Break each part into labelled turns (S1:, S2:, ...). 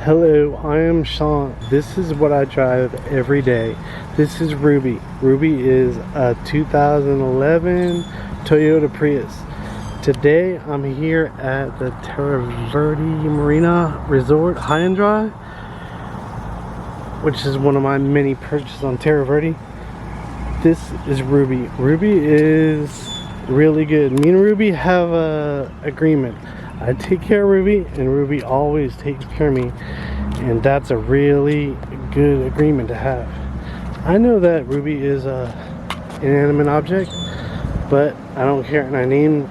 S1: Hello, I am Sean. This is what I drive every day. This is Ruby. Ruby is a 2011 Toyota Prius. Today I'm here at the Terra Verde Marina Resort High and Dry, which is one of my many purchases on Terra Verde. This is Ruby. Ruby is really good. Me and Ruby have a agreement. I take care of Ruby and Ruby always takes care of me, and that's a really good agreement to have. I know that Ruby is a inanimate object, but I don't care, and I named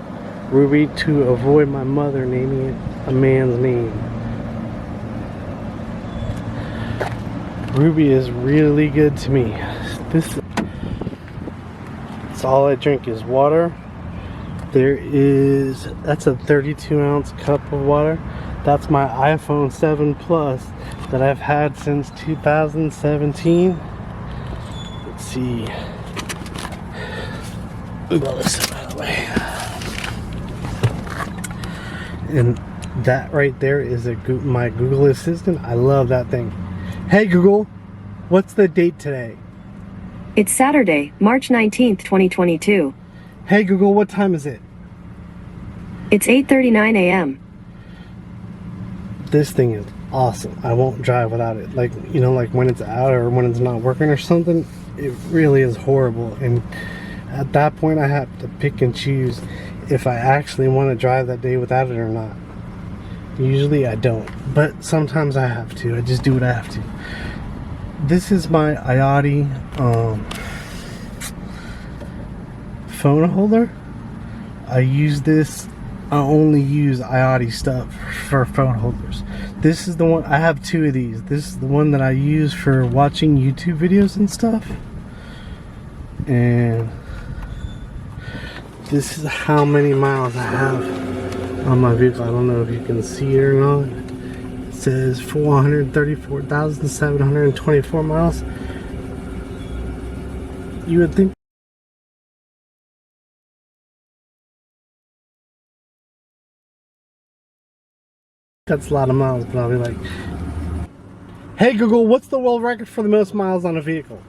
S1: Ruby to avoid my mother naming it a man's name. Ruby is really good to me. That's all I drink is water. That's a 32-ounce cup of water. That's my iPhone 7 Plus that I've had since 2017. Let's see. Move all this stuff out of the way. And that right there is my Google Assistant. I love that thing. Hey Google, what's the date today?
S2: It's Saturday, March 19th, 2022.
S1: Hey Google, what time is it?
S2: It's 8:39 a.m.
S1: This thing is awesome. I won't drive without it. Like, you know, like when it's out or when it's not working or something, it really is horrible. And at that point I have to pick and choose if I actually want to drive that day without it or not. Usually I don't, but sometimes I have to. I just do what I have to. This is my iOttie phone holder. I only use iOttie stuff for phone holders. This is the one, I have two of these. This is the one that I use for watching YouTube videos and stuff. And this is how many miles I have on my vehicle. I don't know if you can see it or not. It says 434,724 miles. You would think that's a lot of miles, but I'll be like, hey Google, what's the world record for the most miles on a vehicle?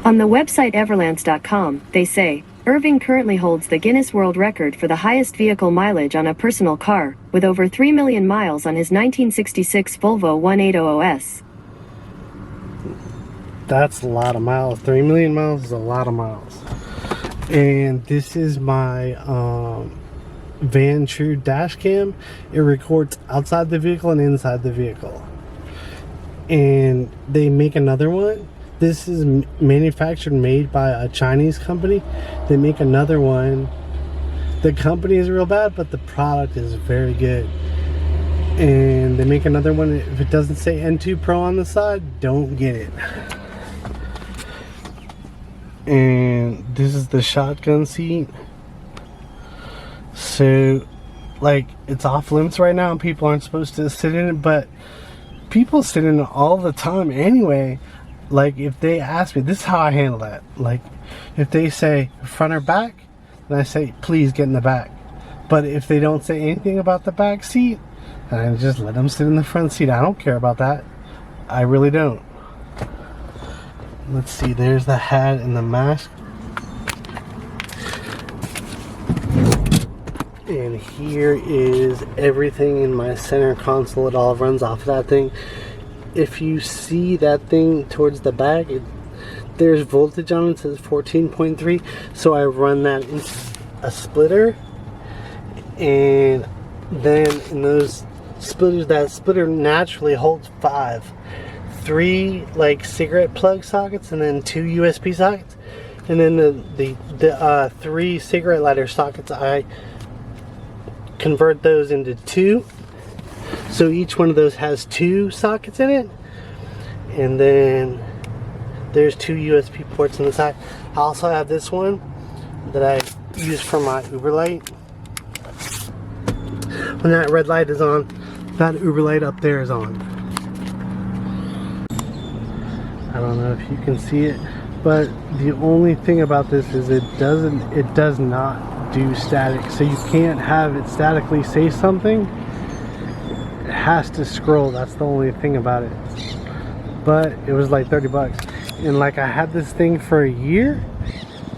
S2: On the website Everlance.com, they say, Irving currently holds the Guinness World Record for the highest vehicle mileage on a personal car, with over 3 million miles on his 1966 Volvo 1800S.
S1: That's a lot of miles. 3 million miles is a lot of miles. And this is my Vantrue dash cam. It records outside the vehicle and inside the vehicle. And they make another one. This is manufactured, made by a Chinese company. They make another one. The company is real bad, but the product is very good. And they make another one. If it doesn't say N2 Pro on the side, don't get it. And this is the shotgun seat. So, like, it's off limits right now and people aren't supposed to sit in it, but people sit in it all the time anyway. Like, if they ask me, this is how I handle that. Like, if they say front or back, then I say, please get in the back. But if they don't say anything about the back seat, then I just let them sit in the front seat. I don't care about that. I really don't. Let's see, there's the hat and the mask. And here is everything in my center console. It all runs off of that thing. If you see that thing towards the back, there's voltage on it. It says 14.3. So I run that in a splitter. And then in those splitters, that splitter naturally holds 3 like cigarette plug sockets and then 2 USB sockets. And then the 3 cigarette lighter sockets, I convert those into 2, so each one of those has 2 sockets in it, and then there's 2 USB ports on the side. I also have this one that I use for my Uber light. When that red light is on, that Uber light up there is on. I don't know if you can see it, but the only thing about this is it does not do static, so you can't have it statically say something has to scroll. That's the only thing about it. But it was like 30 bucks. And like I had this thing for a year,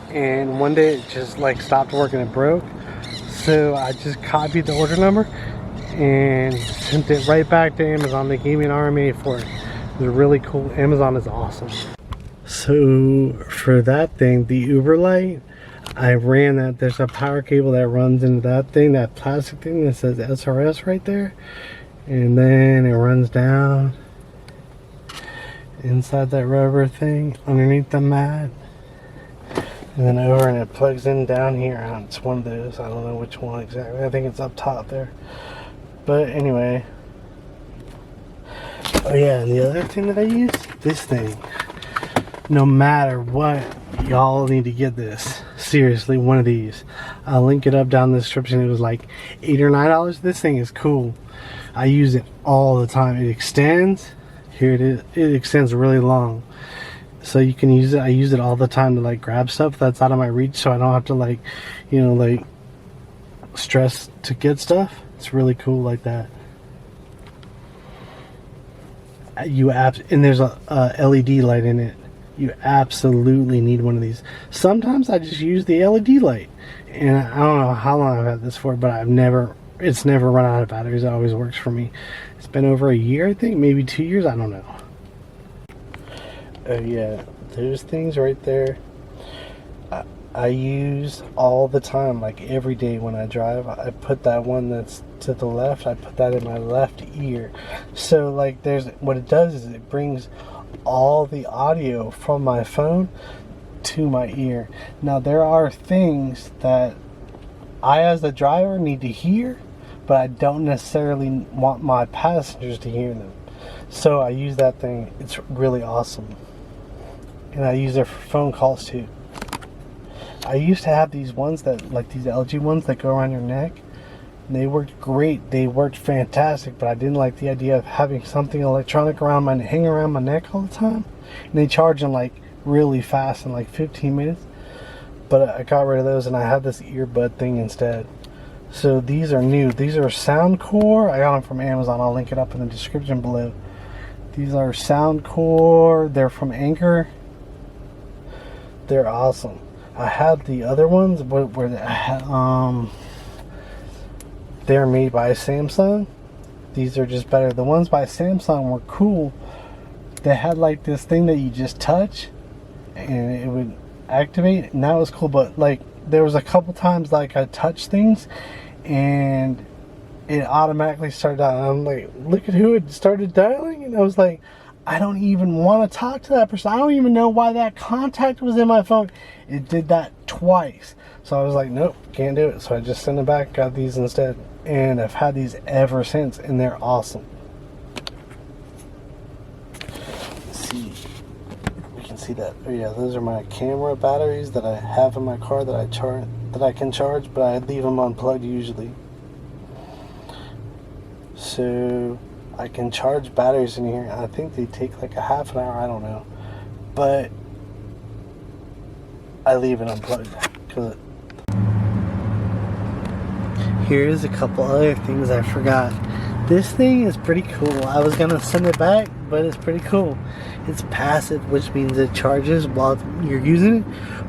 S1: and one day it just like stopped working, it broke. So I just copied the order number and sent it right back to Amazon. They gave me an RMA for it. It was really cool. Amazon is awesome. So for that thing, the Uber light, I ran that. There's a power cable that runs into that thing, that plastic thing that says SRS right there. And then it runs down inside that rubber thing underneath the mat. And then over, and it plugs in down here. It's one of those. I don't know which one exactly. I think it's up top there. But anyway. Oh yeah, and the other thing that I use, this thing. No matter what, y'all need to get this. Seriously, one of these. I'll link it up down in the description. It was like $8 or $9. This thing is cool. I use it all the time. It extends. Here it is. It extends really long. So you can use it. I use it all the time to like grab stuff that's out of my reach, so I don't have to like, you know, like stress to get stuff. It's really cool like that. And there's a LED light in it. You absolutely need one of these. Sometimes I just use the LED light, and I don't know how long I've had this for, but it's never run out of batteries. It always works for me. It's been over a year, I think, maybe 2 years. I don't know. Oh yeah, those things right there, I use all the time, like every day when I drive. I put that one that's to the left, I put that in my left ear. So like what it does is it brings all the audio from my phone to my ear. Now there are things that I as the driver need to hear, but I don't necessarily want my passengers to hear them. So I use that thing. It's really awesome. And I use it for phone calls too. I used to have these ones that, like these LG ones that go around your neck. And they worked great. They worked fantastic, but I didn't like the idea of having something electronic hanging around my neck all the time. And they charge them like really fast in like 15 minutes. But I got rid of those, and I have this earbud thing instead. So these are new. These are Soundcore. I got them from Amazon. I'll link it up in the description below. These are Soundcore. They're from Anchor. They're awesome. I had the other ones where I had, they're made by Samsung. These are just better. The ones by Samsung were cool. They had like this thing that you just touch and it would activate, and that was cool. But like there was a couple times like I touched things and it automatically started dialing. I'm like, look at who it started dialing, and I was like, I don't even want to talk to that person. I don't even know why that contact was in my phone. It did that twice. So I was like, nope, can't do it. So I just sent it back, got these instead. And I've had these ever since, and they're awesome. Let's see. We can see that. Oh yeah, those are my camera batteries that I have in my car that I can charge, but I leave them unplugged usually. So I can charge batteries in here. I think they take like a half an hour, I don't know. But I leave it unplugged. Here's a couple other things I forgot. This thing is pretty cool. I was gonna send it back, but it's pretty cool. It's passive, which means it charges while you're using it,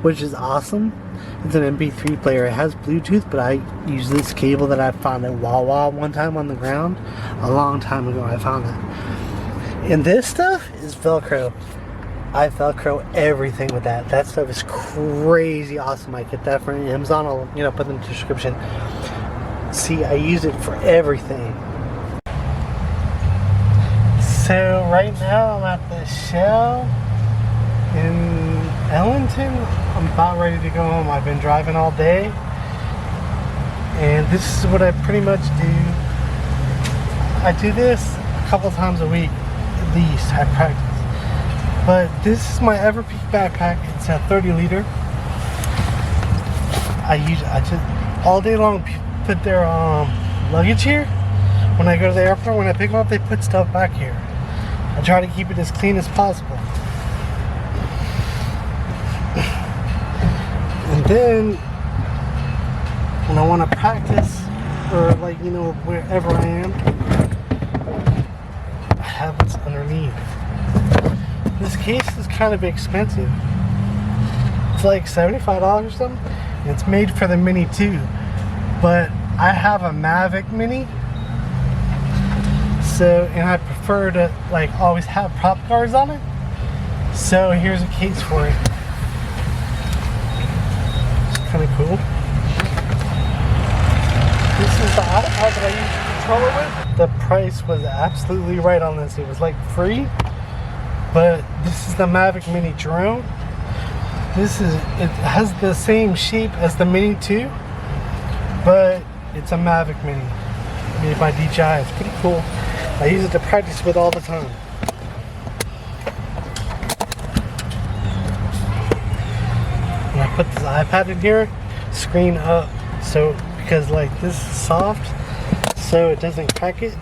S1: which is awesome. It's an MP3 player. It has Bluetooth, but I use this cable that I found at Wawa one time on the ground. A long time ago I found it. And this stuff is Velcro. I Velcro everything with that. That stuff is crazy awesome. I get that from Amazon. I'll put in the description. See, I use it for everything. So right now I'm at the Shell in Ellington. I'm about ready to go home. I've been driving all day, and this is what I pretty much do. I do this a couple times a week at least. I practice. But this is my Everpeak backpack. It's a 30 liter. I just all day long put their luggage here. When I go to the airport, when I pick them up, they put stuff back here. I try to keep it as clean as possible. And then when I want to practice, or wherever I am, have what's underneath. This case is kind of expensive. It's like $75 or something. And it's made for the Mini too. But I have a Mavic Mini. So, and I prefer to like always have prop guards on it. So here's a case for it. It's kind of cool. This is the iPad that I use the controller with. The price was absolutely right on this. It was like free. But this is the Mavic Mini drone. It has the same shape as the Mini 2, but it's a Mavic Mini made by DJI. It's pretty cool. I use it to practice with all the time. And I put this iPad in here, screen up, so because like this is soft, so it doesn't crack it.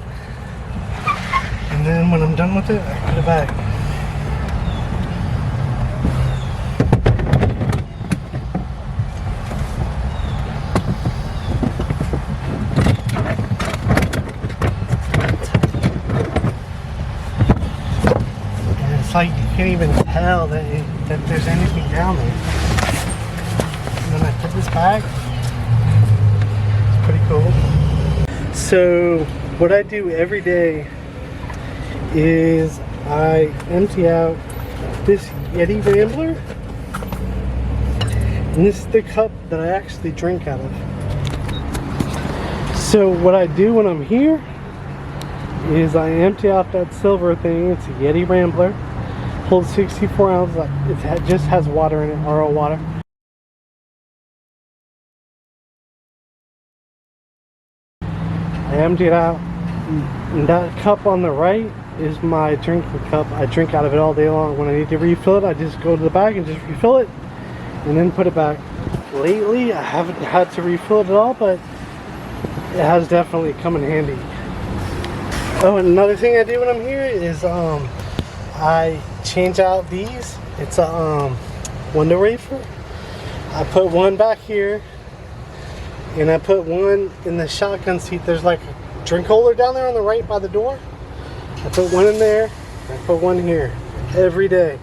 S1: And then when I'm done with it, I put it back. Like you can't even tell that there's anything down there. And then I put this back. It's pretty cool. So what I do every day is I empty out this Yeti Rambler, and this is the cup that I actually drink out of. So what I do when I'm here is I empty out that silver thing. It's a Yeti Rambler. Holds 64 ounces. It just has water in it, RO water. I empty it out. And that cup on the right is my drinking cup. I drink out of it all day long. When I need to refill it, I just go to the bag and just refill it and then put it back. Lately, I haven't had to refill it at all, but it has definitely come in handy. Oh, and another thing I do when I'm here is I change out these. It's a window wafer. I put one back here, and I put one in the shotgun seat. There's like a drink holder down there on the right by the door. I put one in there, and I put one here every day.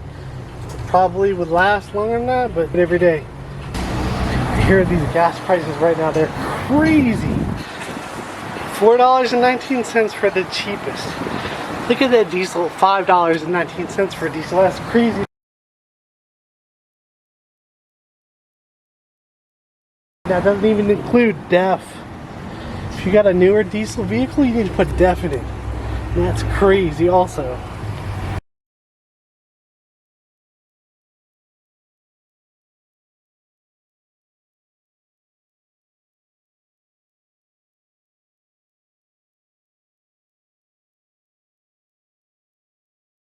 S1: Probably would last longer than that, but every day. Here are these gas prices right now. They're crazy. $4.19 for the cheapest. Look at that diesel, $5.19 for diesel. That's crazy. That doesn't even include DEF. If you got a newer diesel vehicle, you need to put DEF in it. And that's crazy also.